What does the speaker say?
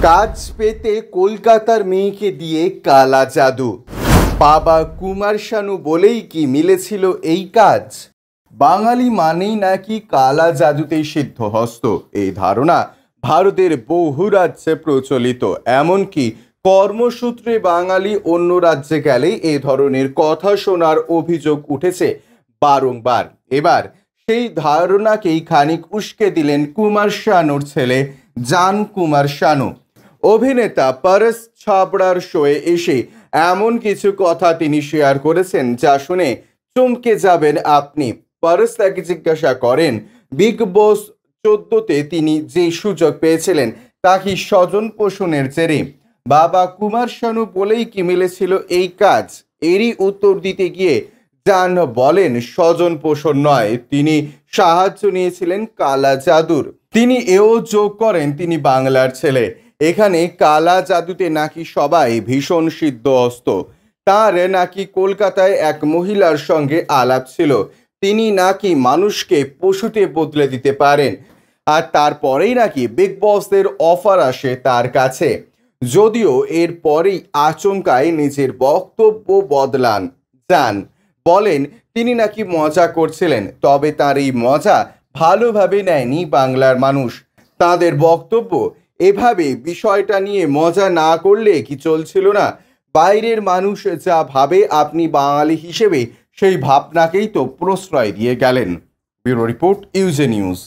কাজ পেতে কলকাতার মেয়েকে দিয়ে কালা জাদু। বাবা কুমার শানু বলেই কি মিলেছিল এই কাজ? বাঙালি মানেই নাকি কালা জাদুতেই সিদ্ধহস্ত, এই ধারণা ভারতের বহু রাজ্যে প্রচলিত। এমনকি কর্মসূত্রে বাঙালি অন্য রাজ্যে গেলেই এ ধরনের কথা শোনার অভিযোগ উঠেছে বারংবার। এবার সেই ধারণাকেই খানিক উস্কে দিলেন কুমার শানুর ছেলে জান কুমার শানু। অভিনেতা পরশ ছাবড়ার শোয়ে এসে এমন কিছু কথা তিনি শেয়ার করেছেন যা শুনে চমকে যাবেন আপনি। পরশ তাকে জিজ্ঞাসা করেন, বিগ বস 14তে তিনি যে সুযোগ পেয়েছিলেন তা কি স্বজন পোষণের জেরে? বাবা কুমার শানু বলেই কি মিলেছিল এই কাজ? এরই উত্তর দিতে গিয়ে জান বলেন, স্বজন পোষণ নয়, তিনি সাহায্য নিয়েছিলেন কালা জাদুর। তিনি এও যোগ করেন তিনি বাংলার ছেলে। এখানে কালা জাদুতে নাকি সবাই ভীষণ সিদ্ধহস্ত। তার নাকি কলকাতায় এক মহিলার সঙ্গে আলাপ ছিল, তিনি নাকি মানুষকে পশুতে বদলে দিতে পারেন, আর তারপরেই নাকি বিগ বসদের অফার আসে তার কাছে। যদিও এর পরেই আচমকায় নিজের বক্তব্য বদলান জান, বলেন তিনি নাকি মজা করছিলেন, তবে তার এই মজা ভালোভাবে নেয়নি বাংলার মানুষ। তাদের বক্তব্য, এভাবে বিষয়টা নিয়ে মজা না করলে কি চলছিল না? বাইরের মানুষ যা ভাবে আপনি বাঙালি হিসেবে সেই ভাবনাকেই তো প্রশ্রয় দিয়ে গেলেন। ব্যুরো রিপোর্ট, ইউজে নিউজ।